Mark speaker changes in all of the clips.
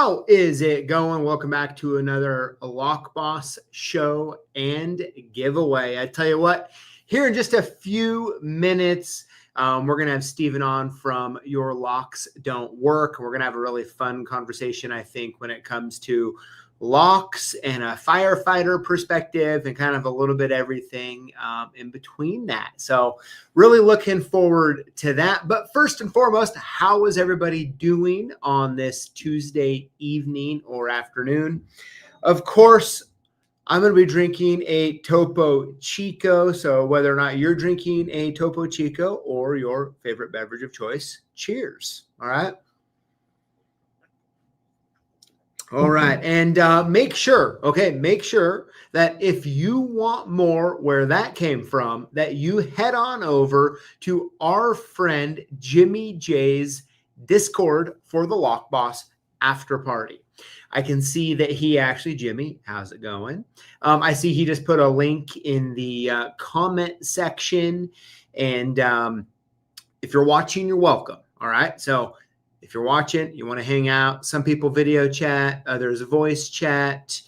Speaker 1: How is it going? Welcome back to another Lock Boss show and giveaway. I tell you what, here in just a few minutes, we're going to have Steven on from Your Locks Don't Work. We're going to have a really fun conversation, I think, when it comes to locks and a firefighter perspective and kind of a little bit everything in between that. So really looking forward to that. But first and foremost, how is everybody doing on this Tuesday evening or afternoon? Of course, I'm going to be drinking a Topo Chico. So whether or not you're drinking a Topo Chico or your favorite beverage of choice, cheers. All right. All right. And make sure that if you want more where that came from, that you head on over to our friend Jimmy J's Discord for the Lock Boss Afterparty. I can see that Jimmy, how's it going? I see he just put a link in the comment section. And if you're watching, you're welcome. All right. So if you're watching, you want to hang out. Some people video chat, others voice chat,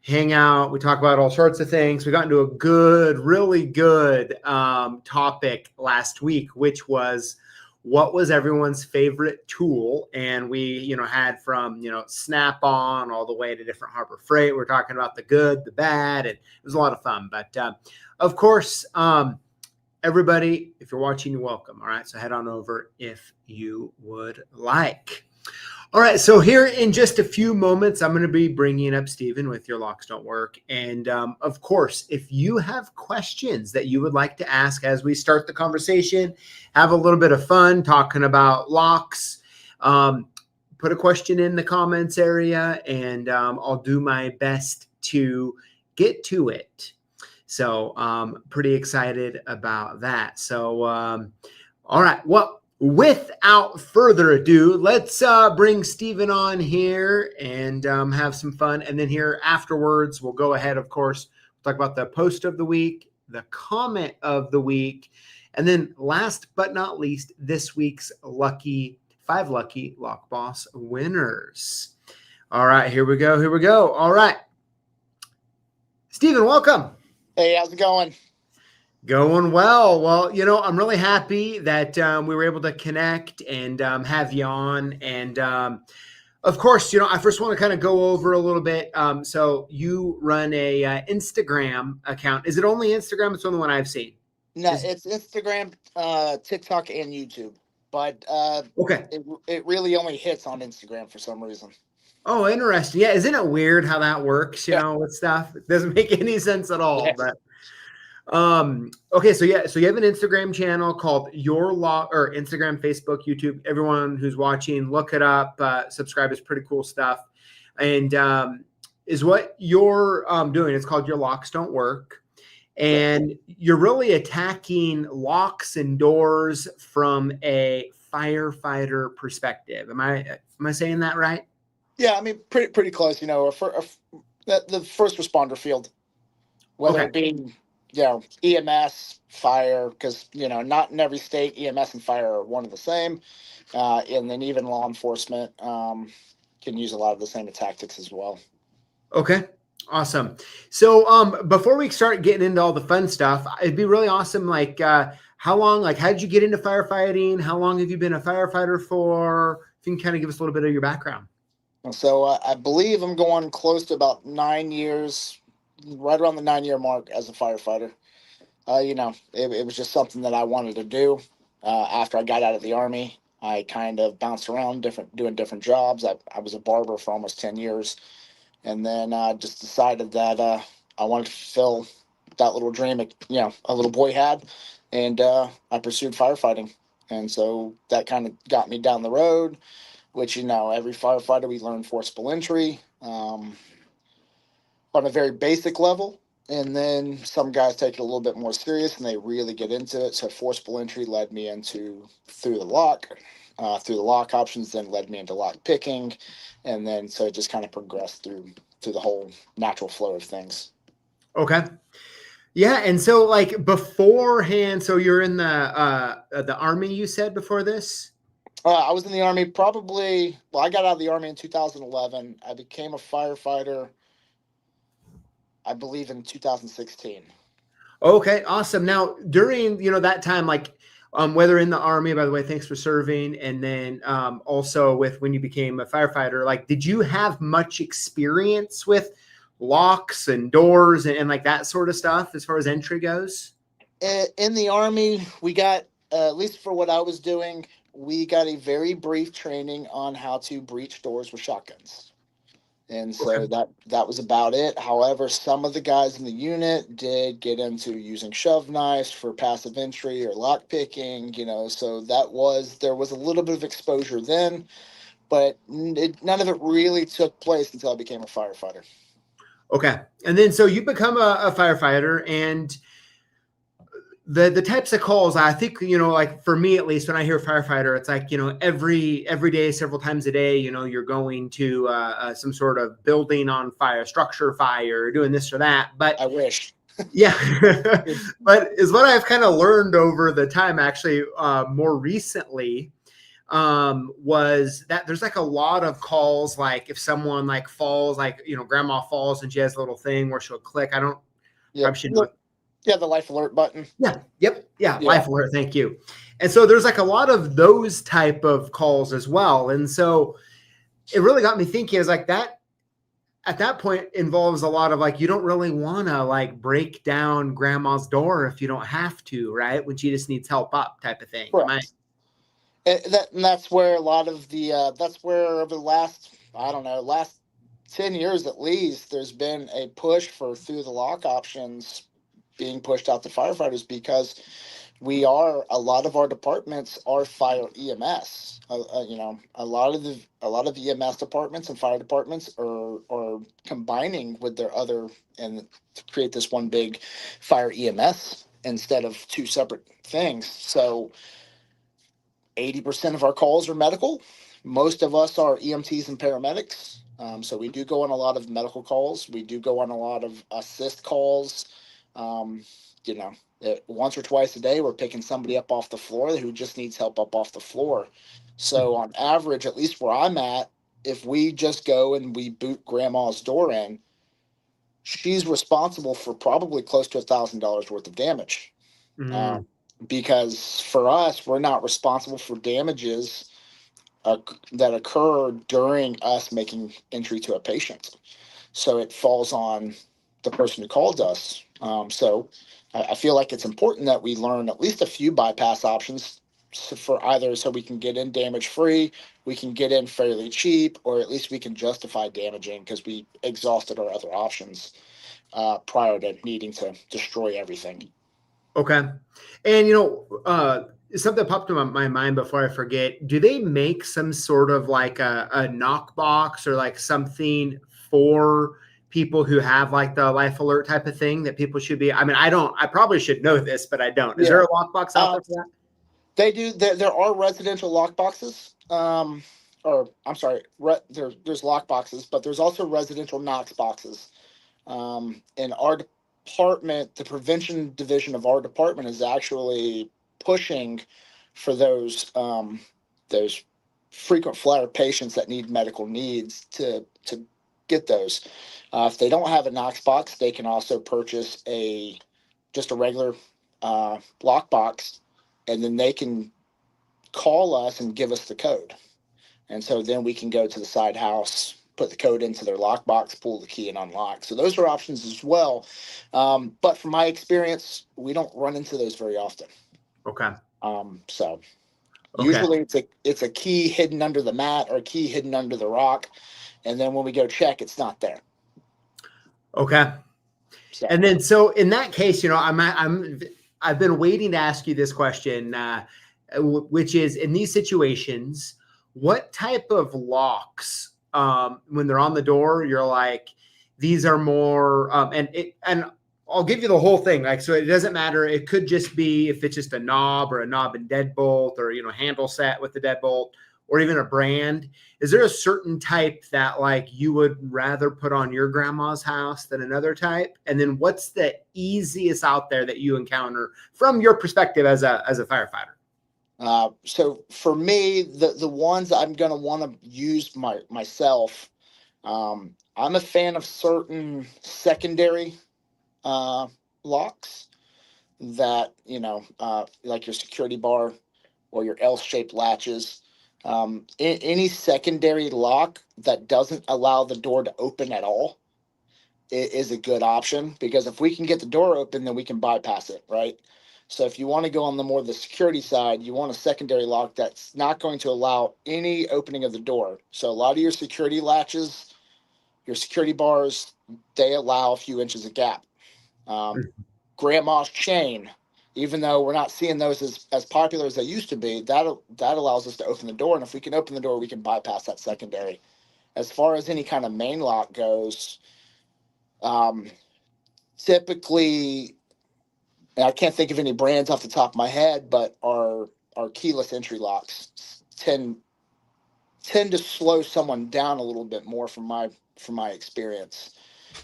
Speaker 1: hang out. We talk about all sorts of things. We got into a really good topic last week, which was what was everyone's favorite tool? And we, had from, Snap-on all the way to different Harbor Freight. We're talking about the good, the bad, and it was a lot of fun. But of course, everybody, if you're watching, you're welcome. All right. So head on over if you would like. All right. So here in just a few moments, I'm going to be bringing up Steven with Your Locks Don't Work. And of course, if you have questions that you would like to ask as we start the conversation, have a little bit of fun talking about locks, put a question in the comments area and I'll do my best to get to it. So pretty excited about that. So, all right. Well, without further ado, let's bring Steven on here and have some fun. And then here afterwards, we'll go ahead, of course, talk about the post of the week, the comment of the week, and then last but not least, this week's five lucky Lock Boss winners. All right, here we go. All right. Steven, welcome.
Speaker 2: Hey, how's it going?
Speaker 1: Going well. Well, I'm really happy that we were able to connect and have you on. And of course, I first want to kind of go over a little bit. So you run a Instagram account. Is it only Instagram? It's the only one I've seen.
Speaker 2: No, it's Instagram, TikTok, and YouTube. But
Speaker 1: okay,
Speaker 2: it really only hits on Instagram for some reason.
Speaker 1: Oh, interesting. Yeah, isn't it weird how that works, with stuff? It doesn't make any sense at all. Yeah. But okay, so you have an Instagram channel called Your Lock, or Instagram, Facebook, YouTube. Everyone who's watching, look it up, subscribe. It's pretty cool stuff. And is what you're doing. It's called Your Locks Don't Work. And you're really attacking locks and doors from a firefighter perspective. Am I saying that right?
Speaker 2: Yeah, I mean, pretty close. The first responder field, whether it be EMS, fire, because not in every state EMS and fire are one and the same, and then even law enforcement can use a lot of the same tactics as well.
Speaker 1: Okay, awesome. So before we start getting into all the fun stuff, it'd be really awesome. How did you get into firefighting? How long have you been a firefighter for? If you can kind of give us a little bit of your background.
Speaker 2: So I believe I'm going close to about 9 years, right around the 9-year mark as a firefighter. It was just something that I wanted to do. After I got out of the Army, I kind of bounced around doing different jobs. I was a barber for almost 10 years. And then just decided that I wanted to fulfill that little dream, a little boy had. And I pursued firefighting. And so that kind of got me down the road, which, every firefighter, we learn forcible entry on a very basic level. And then some guys take it a little bit more serious and they really get into it. So forcible entry led me through the lock options, then led me into lock picking. And then so it just kind of progressed through the whole natural flow of things.
Speaker 1: Okay. Yeah. And so beforehand, so you're in the Army, you said, before this?
Speaker 2: I was in the Army probably, well, I got out of the Army in 2011. I became a firefighter, I believe, in 2016.
Speaker 1: Okay, awesome. Now, during that time, like whether in the Army, by the way, thanks for serving, and then also with when you became a firefighter, like did you have much experience with locks and doors and like that sort of stuff as far as entry goes?
Speaker 2: In the Army, we got, at least for what I was doing, we got a very brief training on how to breach doors with shotguns. And
Speaker 1: Okay.
Speaker 2: so that was about it. However, some of the guys in the unit did get into using shove knives for passive entry or lock picking, so there was a little bit of exposure then, but none of it really took place until I became a firefighter.
Speaker 1: Okay. And then so you become a firefighter, and the types of calls, I think, like for me at least, when I hear firefighter, it's like, every day, several times a day, you're going to some sort of building on fire, structure fire, doing this or that. But
Speaker 2: I wish.
Speaker 1: yeah, but is what I've kind of learned over the time, actually, more recently, was that there's like a lot of calls, like if someone like falls, like, grandma falls and she has a little thing where she'll click. I don't,
Speaker 2: Yep.
Speaker 1: probably should know.
Speaker 2: Yeah, the life alert button.
Speaker 1: Yeah. Yep. Yeah.
Speaker 2: Yeah.
Speaker 1: Life alert. Thank you. And so there's like a lot of those type of calls as well. And so it really got me thinking, is like that at that point involves a lot of like, you don't really want to like break down grandma's door if you don't have to, right? When she just needs help up type of thing. Am I?
Speaker 2: Correct. And that's where a lot of that's where over the last, I don't know, last 10 years at least, there's been a push for through the lock options being pushed out to firefighters, because a lot of our departments are fire EMS. A lot of EMS departments and fire departments are combining with their other, and to create this one big fire EMS instead of two separate things. So 80% of our calls are medical. Most of us are EMTs and paramedics. So we do go on a lot of medical calls. We do go on a lot of assist calls. Um, Once or twice a day, we're picking somebody up off the floor who just needs help up off the floor. So on average, at least where I'm at, if we just go and we boot grandma's door in, she's responsible for probably close to $1,000 worth of damage.
Speaker 1: Mm,
Speaker 2: Um, because for us, we're not responsible for damages that occur during us making entry to a patient. So it falls on the person who called us. So I feel like it's important that we learn at least a few bypass options, for either so we can get in damage free, we can get in fairly cheap, or at least we can justify damaging because we exhausted our other options prior to needing to destroy everything.
Speaker 1: okay. And something popped in my mind before I forget. Do they make some sort of like a knock box or like something for people who have like the life alert type of thing that people should be? I mean, I probably should know this, but I don't. Is there
Speaker 2: Yeah.
Speaker 1: a lockbox out there for that?
Speaker 2: They do. There are residential lock boxes. Or I'm sorry, there's lock boxes, but there's also residential Knox boxes. In our department, the prevention division of our department is actually pushing for those frequent flyer patients that need medical needs to get those. If they don't have a Knox box, they can also purchase just a regular lock box, and then they can call us and give us the code. And so then we can go to the side house, put the code into their lockbox, pull the key, and unlock. So those are options as well. But from my experience, we don't run into those very often.
Speaker 1: Okay.
Speaker 2: So
Speaker 1: Okay.
Speaker 2: usually it's a key hidden under the mat or a key hidden under the rock, and then when we go check, it's not there.
Speaker 1: Okay.
Speaker 2: So
Speaker 1: And then, so in that case, I've been waiting to ask you this question, which is, in these situations, what type of locks, when they're on the door, you're like, these are more, and I'll give you the whole thing. Like, so it doesn't matter. It could just be if it's just a knob or a knob and deadbolt, or, handle set with the deadbolt, or even a brand. Is there a certain type that like you would rather put on your grandma's house than another type? And then what's the easiest out there that you encounter from your perspective as a firefighter?
Speaker 2: So for me, the ones I'm gonna want to use myself, I'm a fan of certain secondary uh, locks that like your security bar or your L-shaped latches. Any secondary lock that doesn't allow the door to open at all is a good option, because if we can get the door open, then we can bypass it, right? So if you want to go on the more the security side, you want a secondary lock that's not going to allow any opening of the door. So a lot of your security latches, your security bars, they allow a few inches of gap. Grandma's chain, even though we're not seeing those as popular as they used to be, that allows us to open the door. And if we can open the door, we can bypass that secondary. As far as any kind of main lock goes, um, typically, and I can't think of any brands off the top of my head, but our keyless entry locks tend to slow someone down a little bit more from my experience.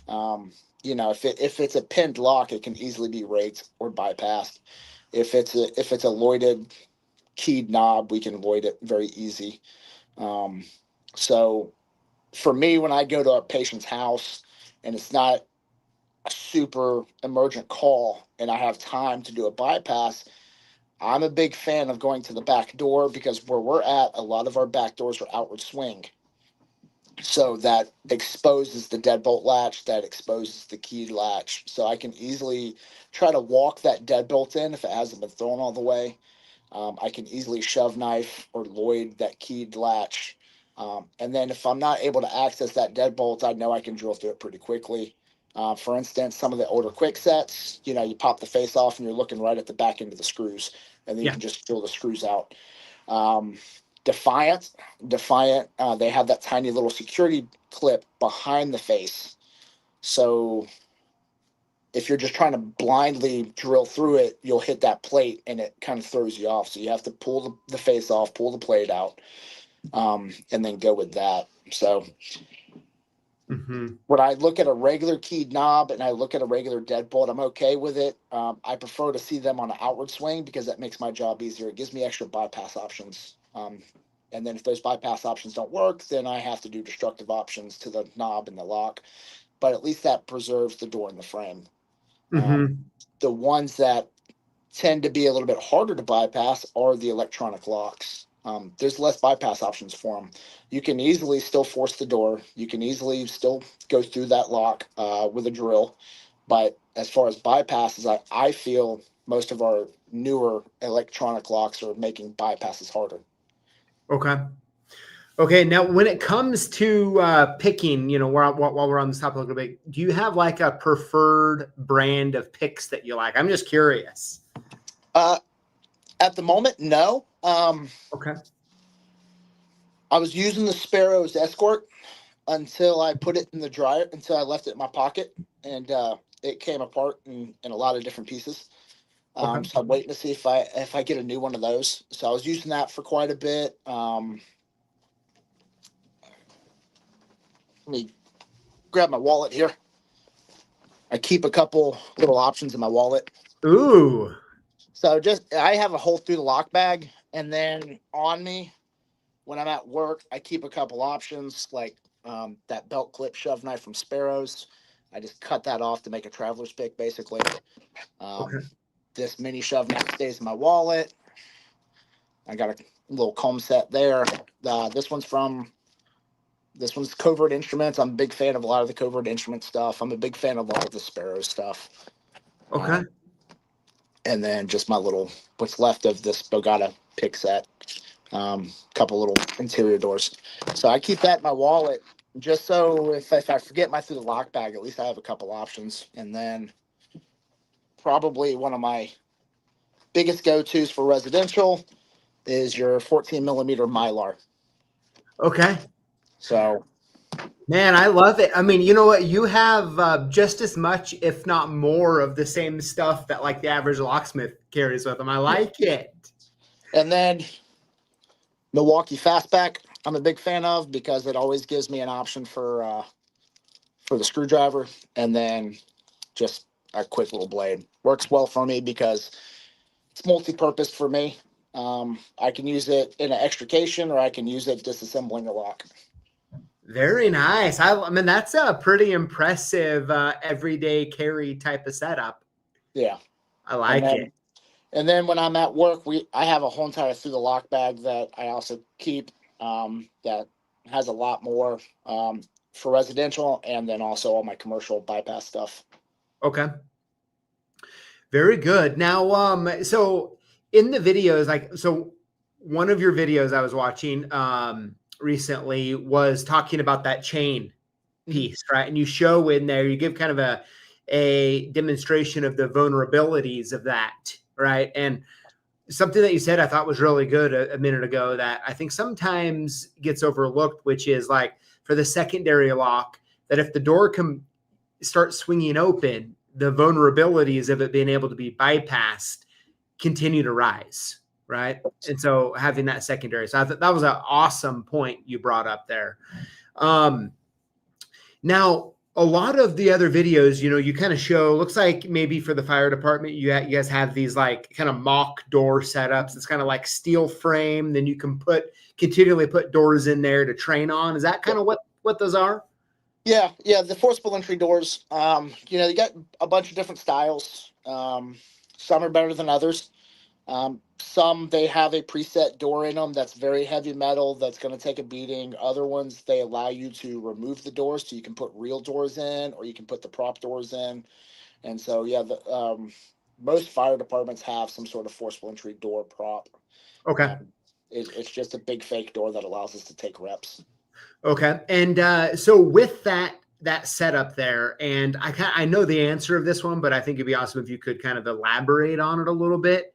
Speaker 2: Um, if it's a pinned lock, it can easily be raked or bypassed. If it's a lloyded keyed knob, we can avoid it very easy. Um, so for me, when I go to a patient's house and it's not a super emergent call and I have time to do a bypass, I'm a big fan of going to the back door, because where we're at, a lot of our back doors are outward swing. So that exposes the deadbolt latch, that exposes the keyed latch. So I can easily try to walk that deadbolt in if it hasn't been thrown all the way. I can easily shove knife or Lloyd that keyed latch. And then if I'm not able to access that deadbolt, I know I can drill through it pretty quickly. For instance, some of the older quick sets, you pop the face off and you're looking right at the back end of the screws, and then you
Speaker 1: Yeah.
Speaker 2: can just drill the screws out. Um, Defiant, they have that tiny little security clip behind the face. So if you're just trying to blindly drill through it, you'll hit that plate and it kind of throws you off. So you have to pull the face off, pull the plate out, and then go with that. So
Speaker 1: Mm-hmm.
Speaker 2: when I look at a regular keyed knob and I look at a regular deadbolt, I'm okay with it. I prefer to see them on an outward swing, because that makes my job easier. It gives me extra bypass options. And then if those bypass options don't work, then I have to do destructive options to the knob and the lock. But at least that preserves the door and the frame. Um,
Speaker 1: Mm-hmm.
Speaker 2: the ones that tend to be a little bit harder to bypass are the electronic locks. There's less bypass options for them. You can easily still force the door. You can easily still go through that lock with a drill. But as far as bypasses, I feel most of our newer electronic locks are making bypasses harder.
Speaker 1: Okay. Okay. Now, when it comes to picking, while we're on this topic a little bit, do you have like a preferred brand of picks that you like? I'm just curious.
Speaker 2: Uh, at the moment, no.
Speaker 1: Okay.
Speaker 2: I was using the Sparrow's Escort until I put it in the dryer, until I left it in my pocket, and it came apart in a lot of different pieces.
Speaker 1: Okay.
Speaker 2: So I'm waiting to see if I get a new one of those. So I was using that for quite a bit. Let me grab my wallet here. I keep a couple little options in my wallet.
Speaker 1: Ooh.
Speaker 2: So I have a hole through the lock bag, and then on me when I'm at work, I keep a couple options, like that belt clip shove knife from Sparrows. I just cut that off to make a traveler's pick, basically.
Speaker 1: Okay.
Speaker 2: Um, this mini shove knife stays in my wallet. I got a little comb set there. This one's Covert Instruments. I'm a big fan of a lot of the Covert Instrument stuff. I'm a big fan of a lot of the Sparrows stuff.
Speaker 1: Okay.
Speaker 2: And then just my little, what's left of this Bogata pick set. Couple little interior doors. So I keep that in my wallet, just so if I forget my through the lock bag, at least I have a couple options. And then probably one of my biggest go-tos for residential is your 14 millimeter Mylar.
Speaker 1: Okay.
Speaker 2: So
Speaker 1: Man, I love it. I mean, you know what? You have just as much, if not more, of the same stuff that like the average locksmith carries with them. I like it.
Speaker 2: and then Milwaukee Fastback, I'm a big fan of, because it always gives me an option for the screwdriver, and then just a quick little blade. Works well for me because it's multi-purpose for me. I can use it in an extrication, or I can use it disassembling a lock.
Speaker 1: Very nice. I mean, that's a pretty impressive everyday carry type of setup.
Speaker 2: Yeah.
Speaker 1: I like it.
Speaker 2: And then when I'm at work, I have a whole entire through the lock bag that I also keep, that has a lot more for residential, and then also all my commercial bypass stuff.
Speaker 1: Okay. Very good. Now, so in the videos, so one of your videos I was watching recently was talking about that chain piece, right? And you show in there, you give kind of a demonstration of the vulnerabilities of that, right? And something that you said I thought was really good a minute ago that I think sometimes gets overlooked, which is like for the secondary lock, that if the door starts swinging open, the vulnerabilities of it being able to be bypassed continue to rise, right? And so having that secondary. So I thought that was an awesome point you brought up there. Now, a lot of the other videos, you kind of show, looks like maybe for the fire department, you guys have these like kind of mock door setups. It's kind of like steel frame. Then you can continually put doors in there to train on. Is that kind of what those are?
Speaker 2: Yeah. The forcible entry doors, you got a bunch of different styles. Some are better than others. Some, they have a preset door in them that's very heavy metal that's going to take a beating. Other ones, they allow you to remove the doors, so you can put real doors in, or you can put the prop doors in. And so, yeah, most fire departments have some sort of forcible entry door prop.
Speaker 1: Okay.
Speaker 2: It's just a big fake door that allows us to take reps.
Speaker 1: Okay. And so with that setup there, and I know the answer of this one, but I think it'd be awesome if you could kind of elaborate on it a little bit.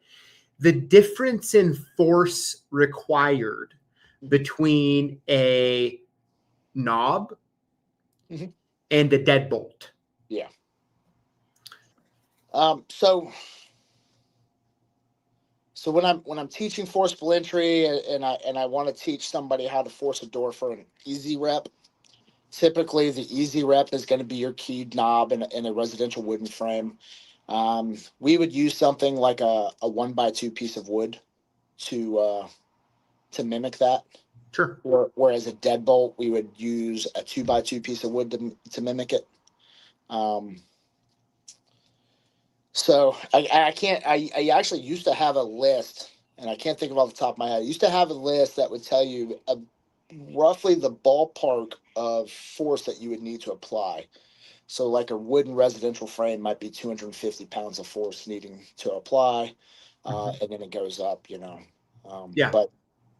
Speaker 1: The difference in force required between a knob and a deadbolt.
Speaker 2: Yeah. So when I'm teaching forcible entry, and I want to teach somebody how to force a door for an easy rep, typically the easy rep is going to be your keyed knob in a residential wooden frame. We would use something like a 1x2 piece of wood to mimic that.
Speaker 1: Sure.
Speaker 2: Whereas a deadbolt, we would use a 2x2 piece of wood to mimic it. So I can't. I actually used to have a list, and I can't think of off the top of my head. I used to have a list that would tell you roughly the ballpark of force that you would need to apply. So like a wooden residential frame might be 250 pounds of force needing to apply, and then it goes up,
Speaker 1: Yeah.
Speaker 2: But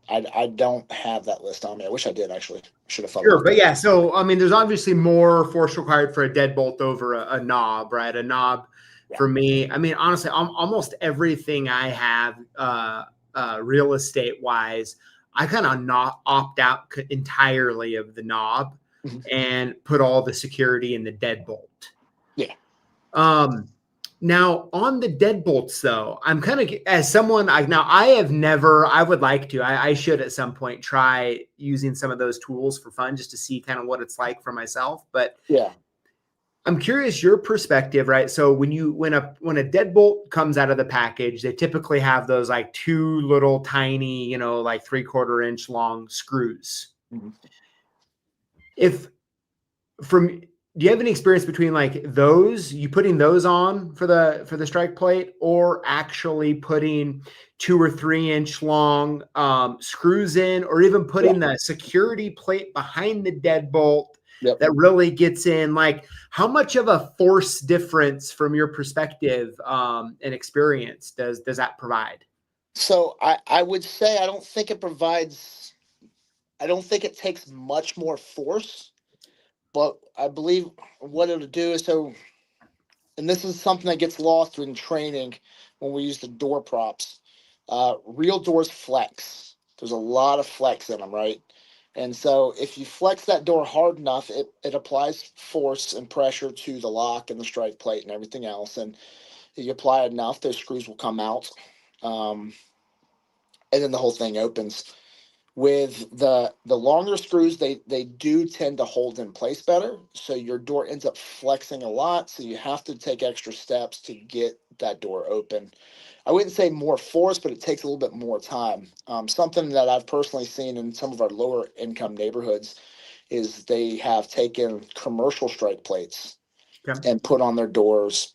Speaker 2: I don't have that list on me. I wish I did, actually. I should have thought
Speaker 1: Sure,
Speaker 2: about
Speaker 1: but
Speaker 2: that.
Speaker 1: yeah, so I mean, there's obviously more force required for a deadbolt over a knob, right? A knob, for me, I mean, honestly, almost everything I have real estate wise, I kind of not opt out entirely of the knob and put all the security in the deadbolt.
Speaker 2: Yeah.
Speaker 1: Now on the deadbolts though, I'm kind of, as someone, I would like to, I should at some point try using some of those tools for fun just to see kind of what it's like for myself. But
Speaker 2: yeah,
Speaker 1: I'm curious your perspective, right? So when a deadbolt comes out of the package, they typically have those like two little tiny, like 3/4 inch long screws. Do you have any experience between like you putting those on for the strike plate, or actually putting 2 or 3 inch long screws in, or even putting the security plate behind the deadbolt that really gets in? Like, how much of a force difference from your perspective and experience does that provide?
Speaker 2: So I would say I don't think it takes much more force, but I believe what it'll do is, and this is something that gets lost in training when we use the door props. Real doors flex. There's a lot of flex in them, right? And so if you flex that door hard enough, it applies force and pressure to the lock and the strike plate and everything else. And if you apply it enough, those screws will come out. And then the whole thing opens. With the longer screws, they do tend to hold in place better. So your door ends up flexing a lot. So you have to take extra steps to get that door open. I wouldn't say more force, but it takes a little bit more time. Something that I've personally seen in some of our lower income neighborhoods is they have taken commercial strike plates
Speaker 1: Okay.
Speaker 2: and put on their doors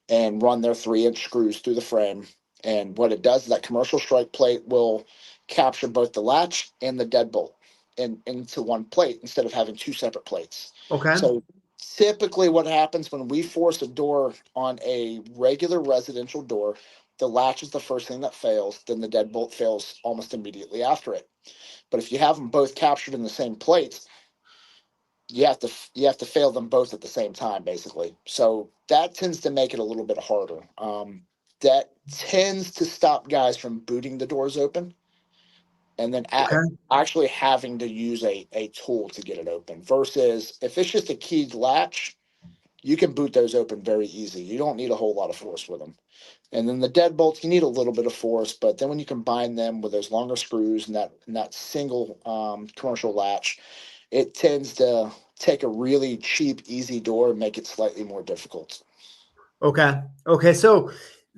Speaker 2: and run their 3-inch screws through the frame. And what it does is that commercial strike plate will capture both the latch and the deadbolt into one plate instead of having two separate plates.
Speaker 1: Okay.
Speaker 2: So typically what happens when we force a door on a regular residential door, the latch is the first thing that fails, then the deadbolt fails almost immediately after it. But if you have them both captured in the same plates, you have to fail them both at the same time, basically. So that tends to make it a little bit harder. That tends to stop guys from booting the doors open and then
Speaker 1: Okay.
Speaker 2: actually having to use a tool to get it open. Versus if it's just a keyed latch, you can boot those open very easy. You don't need a whole lot of force with them. And then the deadbolts, you need a little bit of force, but then when you combine them with those longer screws and that single commercial latch, it tends to take a really cheap, easy door and make it slightly more difficult.
Speaker 1: Okay. Okay. So,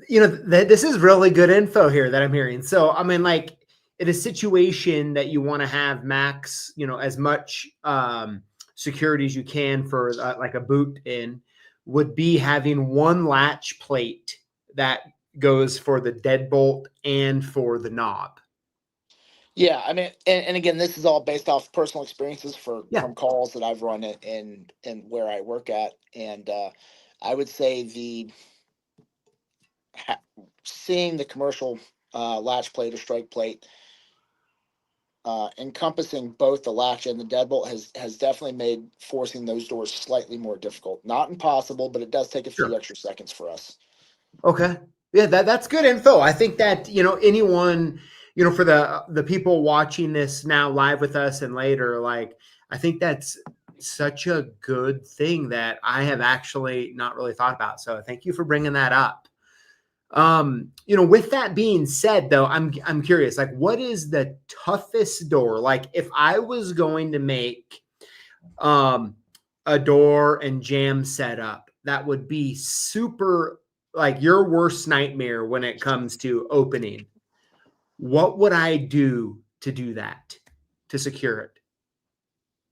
Speaker 1: this is really good info here that I'm hearing. So, I mean, like, in a situation that you want to have max, as much security as you can for like a boot in, would be having one latch plate that goes for the deadbolt and for the knob.
Speaker 2: Yeah, I mean, and again, this is all based off personal experiences
Speaker 1: Yeah.
Speaker 2: from calls that I've run it and where I work at, and I would say seeing the commercial latch plate or strike plate encompassing both the latch and the deadbolt has definitely made forcing those doors slightly more difficult. Not impossible, but it does take a few
Speaker 1: Sure.
Speaker 2: extra seconds for us.
Speaker 1: Okay. Yeah, that's good info. I think that, anyone, for the people watching this now live with us and later, like, I think that's such a good thing that I have actually not really thought about. So thank you for bringing that up. With that being said, though, I'm curious, like, what is the toughest door? Like, if I was going to make a door and jam setup that would be super, like, your worst nightmare when it comes to opening, what would I do to do that, to secure it?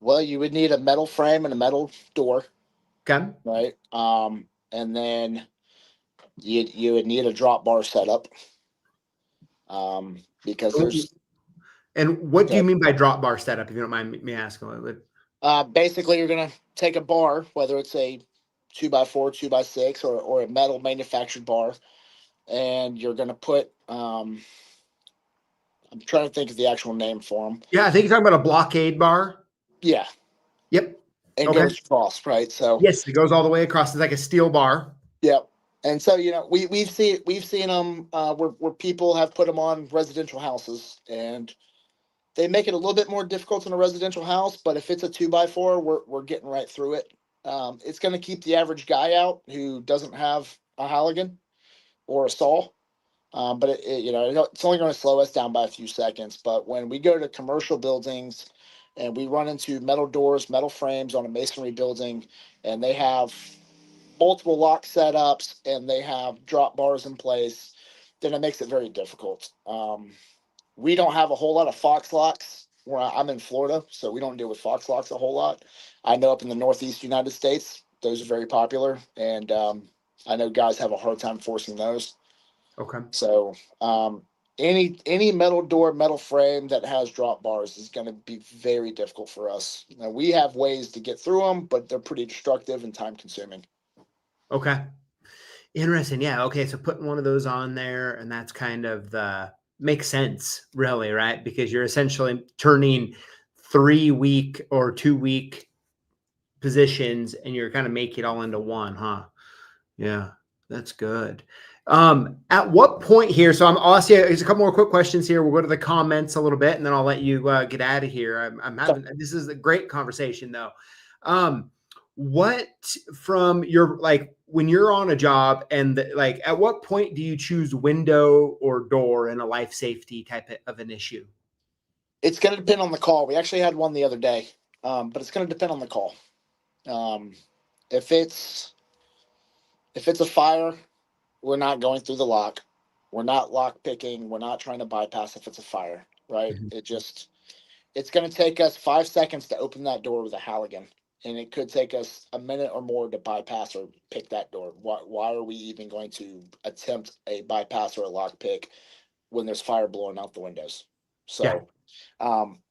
Speaker 2: Well, you would need a metal frame and a metal door,
Speaker 1: Okay.
Speaker 2: right? And then you would need a drop bar setup, because there's
Speaker 1: And what do you
Speaker 2: that
Speaker 1: mean by drop bar setup, if you don't mind me asking a little bit?
Speaker 2: basically you're gonna take a bar, whether it's a 2x4, 2x6, or a metal manufactured bar, and you're gonna put I'm trying to think of the actual name for them.
Speaker 1: Yeah, I think you're talking about a blockade bar.
Speaker 2: Yeah,
Speaker 1: Yep.
Speaker 2: and
Speaker 1: Okay.
Speaker 2: goes across, right? So
Speaker 1: Yes, it goes all the way across. It's like a steel bar.
Speaker 2: yeah. And so we've seen them where people have put them on residential houses, and they make it a little bit more difficult in a residential house. But if it's a 2x4, we're getting right through it. It's going to keep the average guy out who doesn't have a Halligan or a saw. But it's only going to slow us down by a few seconds. But when we go to commercial buildings and we run into metal doors, metal frames on a masonry building, and they have multiple lock setups and they have drop bars in place, then it makes it very difficult. We don't have a whole lot of Fox locks where I'm in Florida, so we don't deal with Fox locks a whole lot. I know up in the Northeast United States, those are very popular, and I know guys have a hard time forcing those.
Speaker 1: Okay.
Speaker 2: So any metal door, metal frame that has drop bars is going to be very difficult for us. Now, we have ways to get through them, but they're pretty destructive and time consuming.
Speaker 1: Okay. Interesting. Yeah. Okay. So putting one of those on there, and that's kind of the makes sense, really, right? Because you're essentially turning 3 week or 2 week positions and you're kind of making it all into one, huh? Yeah, that's good. At what point here? So I'll ask you, there's a couple more quick questions here. We'll go to the comments a little bit, and then I'll let you get out of here. I'm having this is a great conversation though. What from your, like, when you're on a job and like, at what point do you choose window or door in a life safety type of an issue?
Speaker 2: It's going to depend on the call. We actually had one the other day, but it's going to depend on the call. Um, if it's a fire, we're not going through the lock. We're not lock picking. We're not trying to bypass if it's a fire, right?
Speaker 1: Mhm.
Speaker 2: It's going to take us 5 seconds to open that door with a Halligan. And it could take us a minute or more to bypass or pick that door. Why are we even going to attempt a bypass or a lock pick when there's fire blowing out the windows?
Speaker 1: Yeah.
Speaker 2: So, um,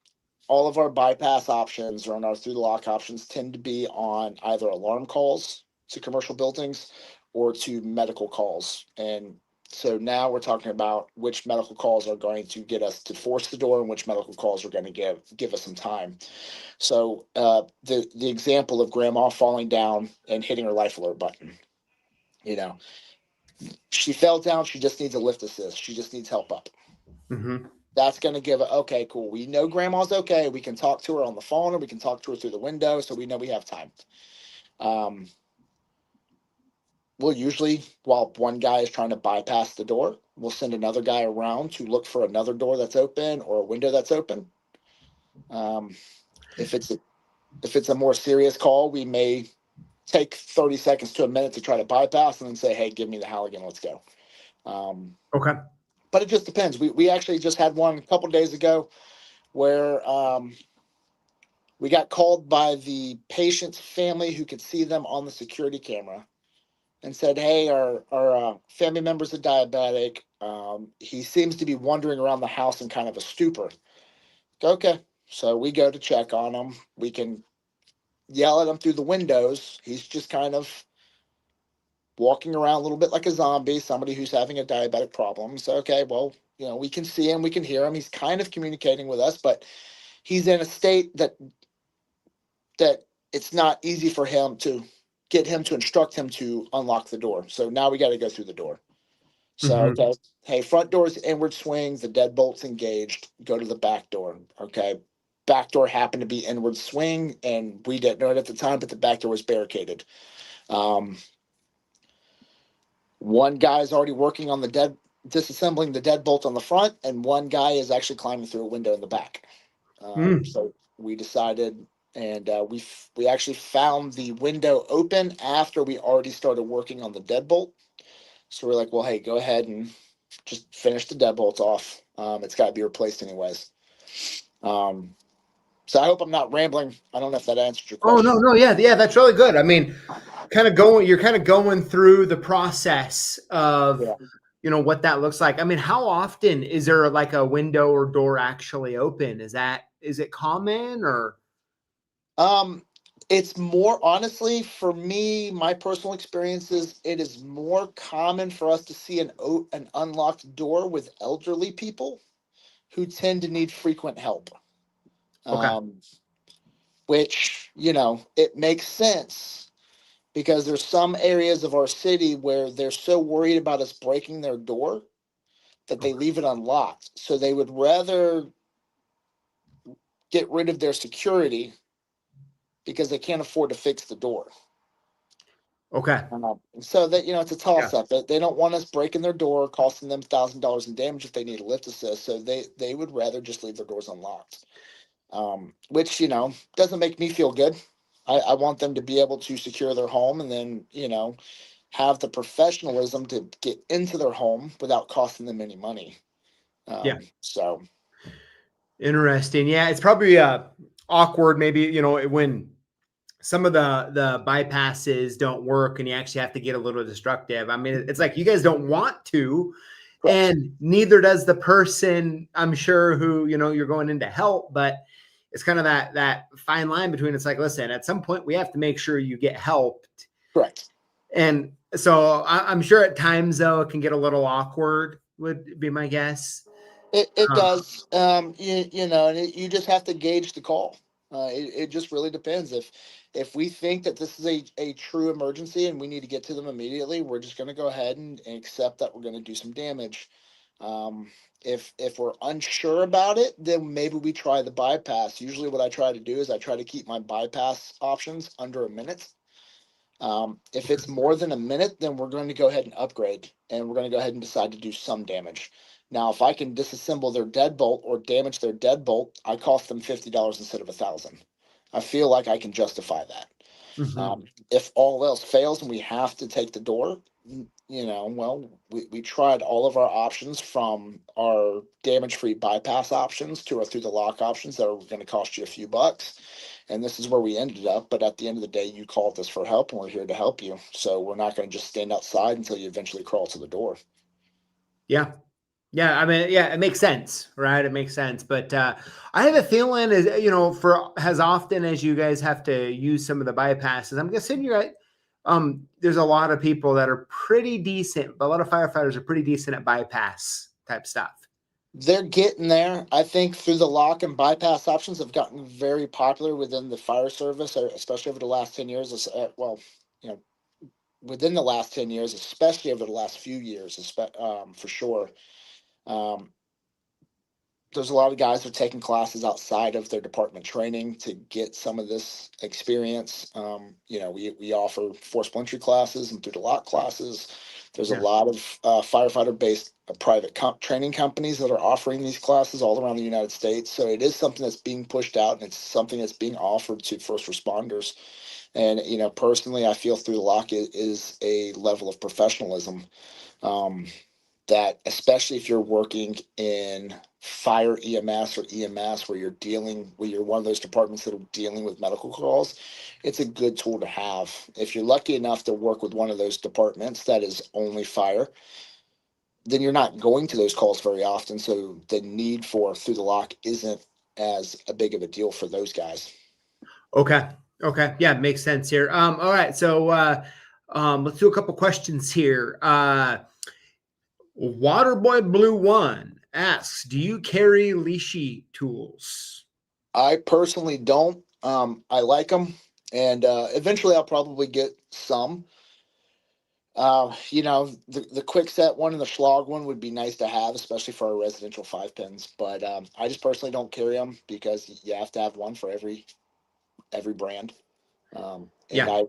Speaker 2: all of our bypass options or on our through the lock options tend to be on either alarm calls to commercial buildings or to medical calls. And so now we're talking about which medical calls are going to get us to force the door and which medical calls are going to give us some time. So the example of grandma falling down and hitting her life alert button, you know, she fell down. She just needs a lift assist. She just needs help up.
Speaker 1: Hmm.
Speaker 2: That's going to give it, okay, cool. We know grandma's okay. We can talk to her on the phone or we can talk to her through the window. So we know we have time. Um, we'll usually, while one guy is trying to bypass the door, we'll send another guy around to look for another door that's open or a window that's open. Um, if it's a more serious call, we may take 30 seconds to a minute to try to bypass and then say, hey, give me the Halligan, let's go. Um,
Speaker 1: Okay.
Speaker 2: but it just depends. We actually just had one a couple days ago where we got called by the patient's family who could see them on the security camera and said, hey, our family member's a diabetic. He seems to be wandering around the house in kind of a stupor. Okay. So we go to check on him. We can yell at him through the windows. He's just kind of walking around a little bit like a zombie, somebody who's having a diabetic problem. So, okay, well, we can see him, we can hear him. He's kind of communicating with us, but he's in a state that it's not easy for him to get him to instruct him to unlock the door. So now we got to go through the door. So,
Speaker 1: Hmm.
Speaker 2: okay, hey, front door's inward swing, the deadbolt's engaged, go to the back door. Okay. Back door happened to be inward swing, and we didn't know it at the time, but the back door was barricaded. Um, One guy is already working on disassembling the deadbolt on the front, and one guy is actually climbing through a window in the back.
Speaker 1: Mm.
Speaker 2: So we decided, and we actually found the window open after we already started working on the deadbolt. So we're like, well, hey, go ahead and just finish the deadbolts off. It's got to be replaced anyways. Um, so I hope I'm not rambling. I don't know if that answered your
Speaker 1: Oh,
Speaker 2: question.
Speaker 1: no, no, yeah, yeah, that's really good. I mean, you're kind of going through the process of,
Speaker 2: Yeah.
Speaker 1: what that looks like. I mean, how often is there like a window or door actually open? Is it common or?
Speaker 2: Um, it's more honestly for me, my personal experiences, it is more common for us to see an unlocked door with elderly people who tend to need frequent help.
Speaker 1: Okay.
Speaker 2: Um, which, it makes sense because there's some areas of our city where they're so worried about us breaking their door that they
Speaker 1: Okay.
Speaker 2: leave it unlocked. So they would rather get rid of their security because they can't afford to fix the door.
Speaker 1: Okay.
Speaker 2: So that it's a
Speaker 1: Yeah.
Speaker 2: toss up. They don't want us breaking their door, costing them $1,000 in damage if they need a lift assist. So they would rather just leave their doors unlocked, which doesn't make me feel good. I want them to be able to secure their home and then have the professionalism to get into their home without costing them any money.
Speaker 1: Yeah.
Speaker 2: So
Speaker 1: Interesting. Yeah. It's probably awkward maybe, when some of the bypasses don't work and you actually have to get a little destructive. I mean, it's like you guys don't want to,
Speaker 2: correct,
Speaker 1: and neither does the person, I'm sure, who you're going in to help. But it's kind of that fine line between, it's like, listen, at some point we have to make sure you get helped.
Speaker 2: correct.
Speaker 1: And so I'm sure at times though it can get a little awkward, would be my guess.
Speaker 2: It
Speaker 1: Um,
Speaker 2: does. And you just have to gauge the call. It just really depends. If we think that this is a true emergency and we need to get to them immediately, we're just going to go ahead and accept that we're going to do some damage. Um, if we're unsure about it, then maybe we try the bypass. Usually, what I try to do is I try to keep my bypass options under a minute. If it's more than a minute, then we're going to go ahead and upgrade, and we're going to go ahead and decide to do some damage. Now, if I can disassemble their deadbolt or damage their deadbolt, I cost them $50 instead of 1,000. I feel like I can justify that.
Speaker 1: Mm-hmm.
Speaker 2: If all else fails and we have to take the door, well, we tried all of our options, from our damage-free bypass options to our through the lock options that are going to cost you a few bucks. And this is where we ended up. But at the end of the day, you called us for help, and we're here to help you. So we're not going to just stand outside until you eventually crawl to the door.
Speaker 1: Yeah. Yeah, I mean, yeah, it makes sense, right? It makes sense. But I have a feeling, as for as often as you guys have to use some of the bypasses, I'm guessing you're right. There's a lot of people that are pretty decent, but a lot of firefighters are pretty decent at bypass type stuff.
Speaker 2: They're getting there. I think through the lock and bypass options have gotten very popular within the fire service, especially over the last 10 years. Well, you know, within the last 10 years, especially over the last few years, for sure. Um, there's a lot of guys who are taking classes outside of their department training to get some of this experience. We offer forced entry classes and through the lock classes. There's a
Speaker 1: Yeah.
Speaker 2: lot of firefighter-based private training companies that are offering these classes all around the United States. So it is something that's being pushed out, and it's something that's being offered to first responders. And personally, I feel through the lock is a level of professionalism. That especially if you're working in fire EMS or EMS, where you're one of those departments that are dealing with medical calls, it's a good tool to have. If you're lucky enough to work with one of those departments that is only fire, then you're not going to those calls very often. So the need for through the lock isn't as a big of a deal for those guys.
Speaker 1: Okay. Okay. Yeah, makes sense here. All right. So let's do a couple questions here. Waterboy Blue One asks, do you carry leashy tools?
Speaker 2: I personally don't. I like them, and eventually I'll probably get some. The quick set one and the Schlog one would be nice to have, especially for our residential 5 pins. But I just personally don't carry them because you have to have one for every brand. And
Speaker 1: Yeah.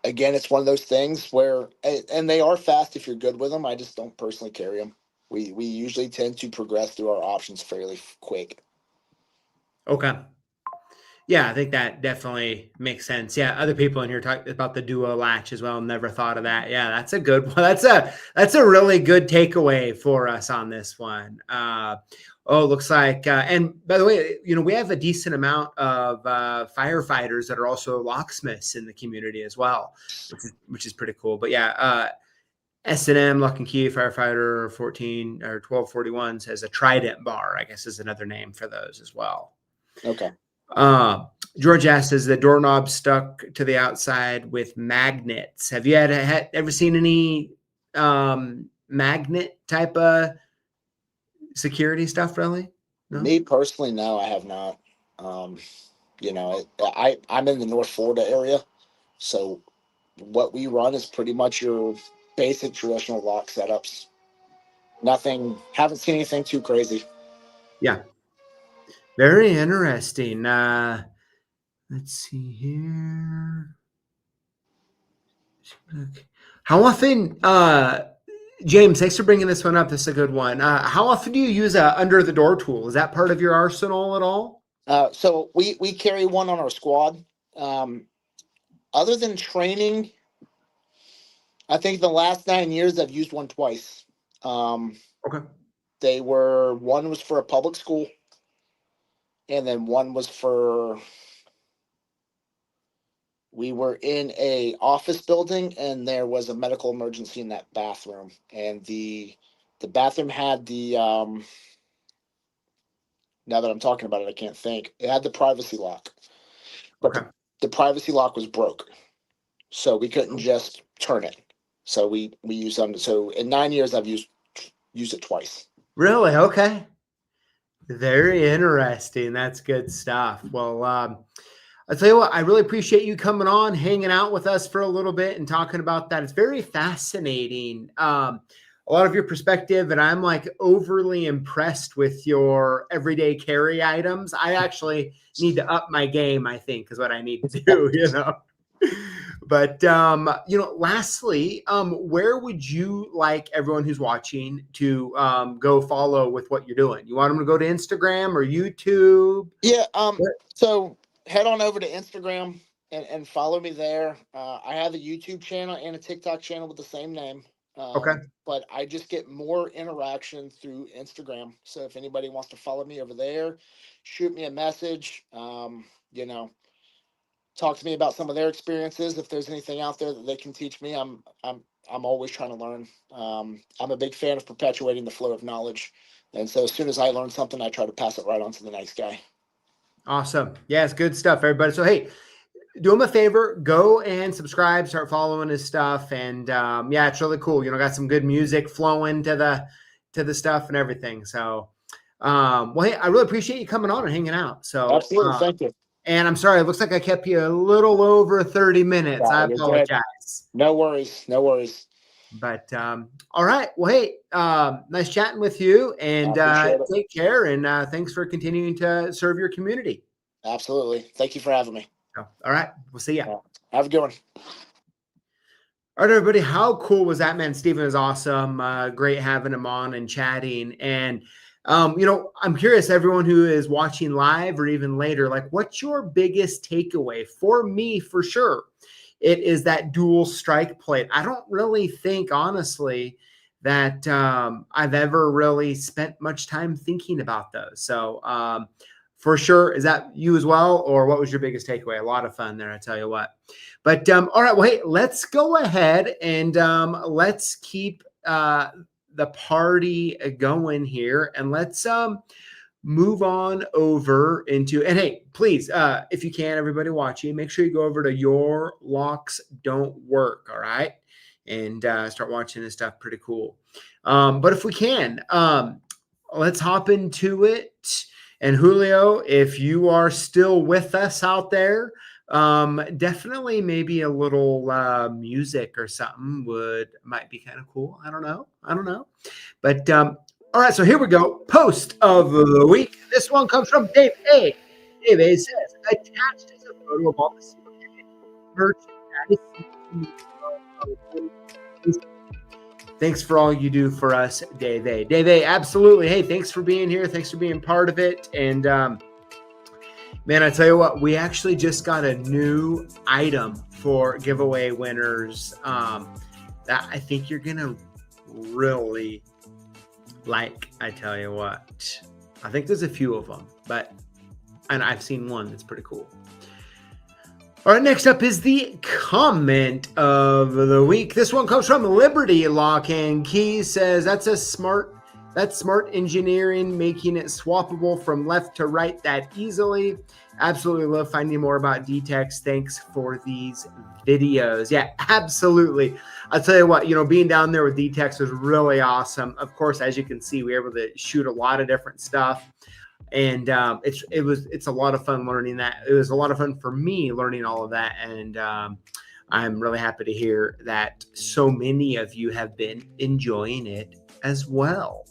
Speaker 2: again, it's one of those things where, and they are fast if you're good with them. I just don't personally carry them. We usually tend to progress through our options fairly quick.
Speaker 1: Okay. Yeah, I think that definitely makes sense. Yeah, other people in here talk about the duo latch as well. Never thought of that. Yeah, that's a good one. That's a really good takeaway for us on this one. Looks like, and by the way, we have a decent amount of firefighters that are also locksmiths in the community as well, which is pretty cool. But yeah, S&M Lock and Key Firefighter 14 or 1241 says a Trident bar, I guess is another name for those as well.
Speaker 2: Okay.
Speaker 1: George asks, is the doorknob stuck to the outside with magnets? Have you ever seen any magnet type of security stuff, really? No?
Speaker 2: Me personally, no, I have not. I'm in the North Florida area, so what we run is pretty much your basic traditional lock setups. Haven't seen anything too crazy.
Speaker 1: Yeah. Very interesting. Let's see here. How often, James, thanks for bringing this one up. This is a good one. How often do you use a under the door tool? Is that part of your arsenal at all?
Speaker 2: So we carry one on our squad. Other than training, I think the last 9 years I've used one twice.
Speaker 1: Okay.
Speaker 2: One was for a public school, and then one was we were in a office building, and there was a medical emergency in that bathroom, and the bathroom had the now that I'm talking about it, I can't think. It had the privacy lock, but
Speaker 1: Okay.
Speaker 2: the privacy lock was broke, so we couldn't just turn it. So we used them. So in 9 years, I've used it twice.
Speaker 1: Really? Okay. Very interesting. That's good stuff. Well, I'll tell you what, I really appreciate you coming on, hanging out with us for a little bit and talking about that. It's very fascinating. A lot of your perspective, and I'm like overly impressed with your everyday carry items. I actually need to up my game, I think, is what I need to do, But, lastly, where would you like everyone who's watching to go follow with what you're doing? You want them to go to Instagram or YouTube?
Speaker 2: Yeah. So head on over to Instagram. and follow me there. I have a YouTube channel and a TikTok channel with the same name.
Speaker 1: Okay.
Speaker 2: But I just get more interaction through Instagram. So if anybody wants to follow me over there, shoot me a message. You know, talk to me about some of their experiences. If there's anything out there that they can teach me, I'm always trying to learn. I'm a big fan of perpetuating the flow of knowledge, and so as soon as I learn something, I try to pass it right on to the next guy.
Speaker 1: Awesome. Yeah, it's good stuff, everybody. So, hey, do him a favor, go and subscribe, start following his stuff. And yeah, it's really cool. You know, got some good music flowing to the stuff and everything. So, well, hey, I really appreciate you coming on and hanging out. So,
Speaker 2: Absolutely. Thank you.
Speaker 1: and I'm sorry, it looks like I kept you a little over 30 minutes.
Speaker 2: Yeah,
Speaker 1: I
Speaker 2: you're
Speaker 1: apologize.
Speaker 2: good. No worries. No worries.
Speaker 1: But all right. Well, hey, nice chatting with you, and take care. And thanks for continuing to serve your community.
Speaker 2: Absolutely. Thank you for having me.
Speaker 1: All right. We'll see ya.
Speaker 2: Have a good one.
Speaker 1: All right, everybody. How cool was that, man? Steven was awesome. Great having him on and chatting. And, you know, I'm curious, everyone who is watching live or even later, like, what's your biggest takeaway? For me, for sure, it is that dual strike plate. I don't really think, honestly, that I've ever really spent much time thinking about those. So, for sure. Is that you as well? Or what was your biggest takeaway? A lot of fun there, I tell you what. But all right, well, hey, let's go ahead and let's keep the party going here. And let's move on over into, and hey, please, if you can, everybody watching, make sure you go over to Your Locks Don't Work, all right? And start watching this stuff. Pretty cool. But if we can, let's hop into it. And Julio, if you are still with us out there, definitely maybe a little music or something might be kind of cool. I don't know. But all right, so here we go. Post of the week. This one comes from Dave A. Dave A says, attached is a photo of all the CLK merchandise. Thanks for all you do for us, Dave A. Dave A, absolutely. Hey, thanks for being here. Thanks for being part of it. And man, I tell you what, we actually just got a new item for giveaway winners that I think you're going to really like. I tell you what, I think there's a few of them, and I've seen one that's pretty cool. All right, next up is the comment of the week. This one comes from Liberty Lock and Key. Says that's smart engineering, making it swappable from left to right that easily. Absolutely love finding more about D-Techs. Thanks for these videos. Yeah, absolutely. I'll tell you what, you know, being down there with D-Techs was really awesome. Of course, as you can see, we were able to shoot a lot of different stuff. And it's a lot of fun learning that. It was a lot of fun for me learning all of that. And I'm really happy to hear that so many of you have been enjoying it as well.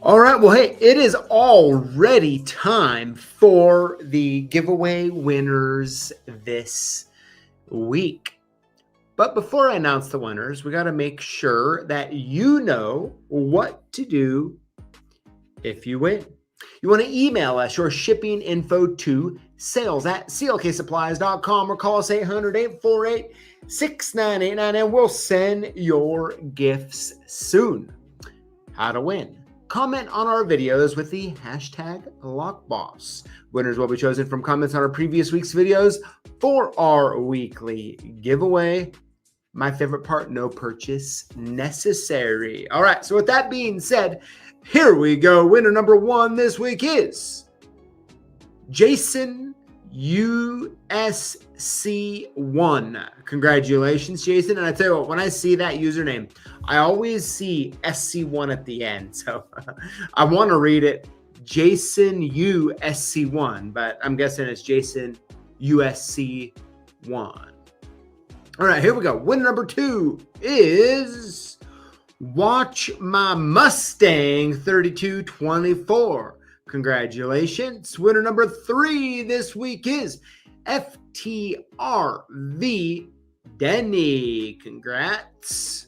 Speaker 1: All right. Well, hey, it is already time for the giveaway winners this week. But before I announce the winners, we got to make sure that you know what to do if you win. You want to email us your shipping info to sales@CLKsupplies.com or call us 800-848-6989 and we'll send your gifts soon. How to win. Comment on our videos with the hashtag LockBoss. Winners will be chosen from comments on our previous week's videos for our weekly giveaway. My favorite part, no purchase necessary. All right, so with that being said, here we go. Winner number one this week is Jason USC1. Congratulations, Jason. And I tell you what, when I see that username, I always see SC1 at the end. So I want to read it Jason USC1, but I'm guessing it's Jason USC1. All right, here we go. Winner number two is Watch My Mustang 3224. Congratulations. Winner number three this week is FTRV Denny. Congrats.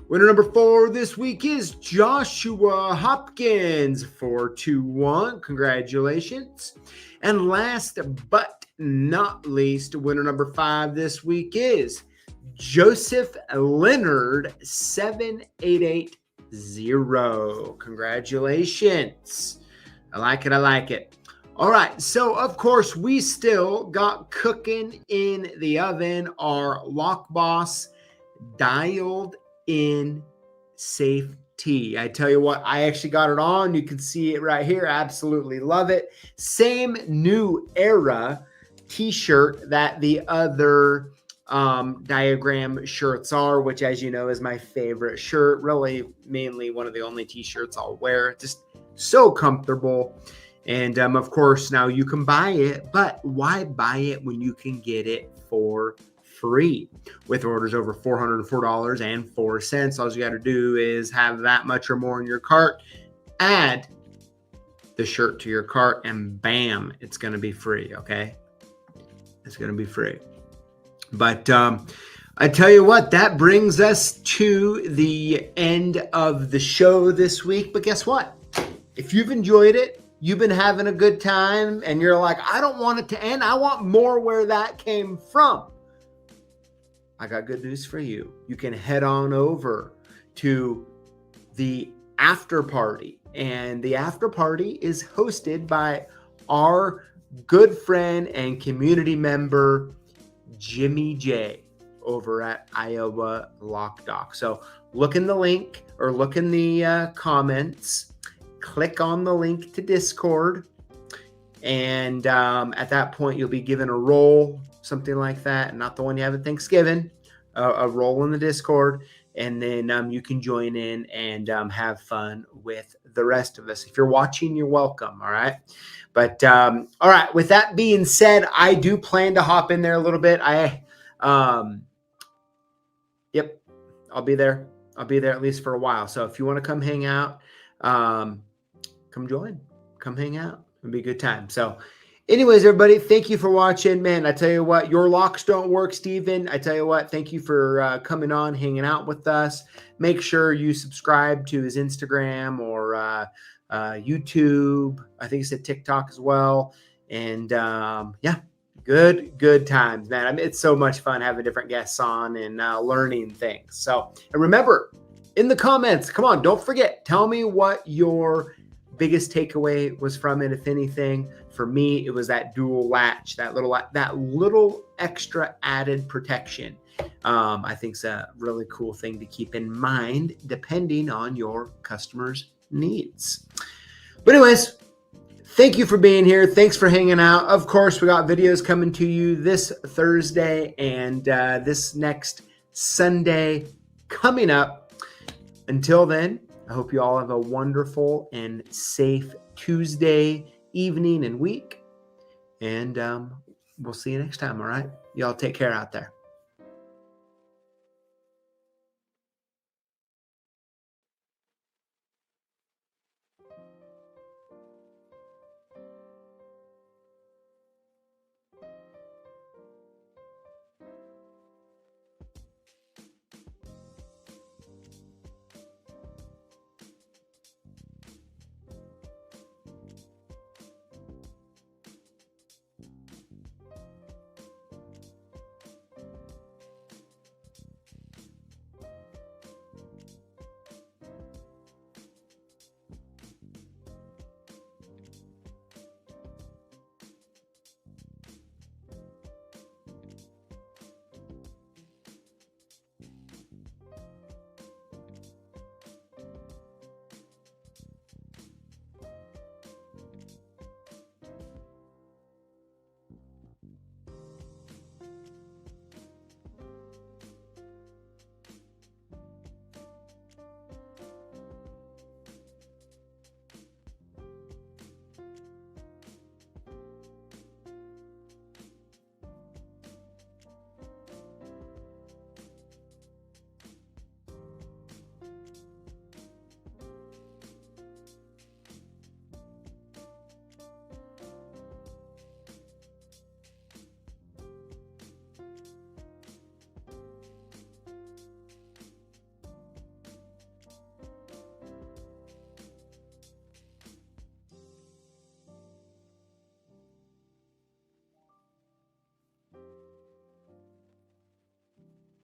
Speaker 1: Winner number four this week is Joshua Hopkins 421. Congratulations. And last but not least, winner number 5 this week is Joseph Leonard 7880. Congratulations. I like it. I like it. All right. So, of course, we still got cooking in the oven our Lock Boss dialed in safe tee. I tell you what, I actually got it on. You can see it right here. Absolutely love it. Same new era t-shirt that the other diagram shirts are, which, as you know, is my favorite shirt. Really, mainly one of the only t-shirts I'll wear. Just so comfortable. And of course, now you can buy it, but why buy it when you can get it for free with orders over $404.04? All you got to do is have that much or more in your cart, add the shirt to your cart, and bam, it's going to be free. Okay, it's going to be free. But I tell you what, that brings us to the end of the show this week. But guess what? If you've enjoyed it, you've been having a good time, and you're like, I don't want it to end. I want more where that came from. I got good news for you. You can head on over to the Afterparty. And the Afterparty is hosted by our good friend and community member, Jimmy J, over at Iowa Lock Dock. So look in the link or look in the comments. Click on the link to Discord, and at that point you'll be given a role, something like that, not the one you have at Thanksgiving, a role in the Discord, and then you can join in and have fun with the rest of us. If you're watching, you're welcome. All right, but all right, with that being said, I do plan to hop in there a little bit. Yep, I'll be there at least for a while. So if you want to come hang out, come join, come hang out. It'll be a good time. So anyways, everybody, thank you for watching. Man, I tell you what, your locks don't work, Steven. I tell you what, thank you for coming on, hanging out with us. Make sure you subscribe to his Instagram or YouTube. I think he said TikTok as well. And yeah, good times, man. I mean, it's so much fun having different guests on and learning things. So, and remember, in the comments, come on, don't forget, tell me what your biggest takeaway was from it, if anything. For me, it was that dual latch, that little extra added protection. I think it's a really cool thing to keep in mind depending on your customers' needs. But anyways, thank you for being here. Thanks for hanging out. Of course, we got videos coming to you this Thursday and this next Sunday coming up. Until then, I hope you all have a wonderful and safe Tuesday evening and week. And we'll see you next time, all right? Y'all take care out there.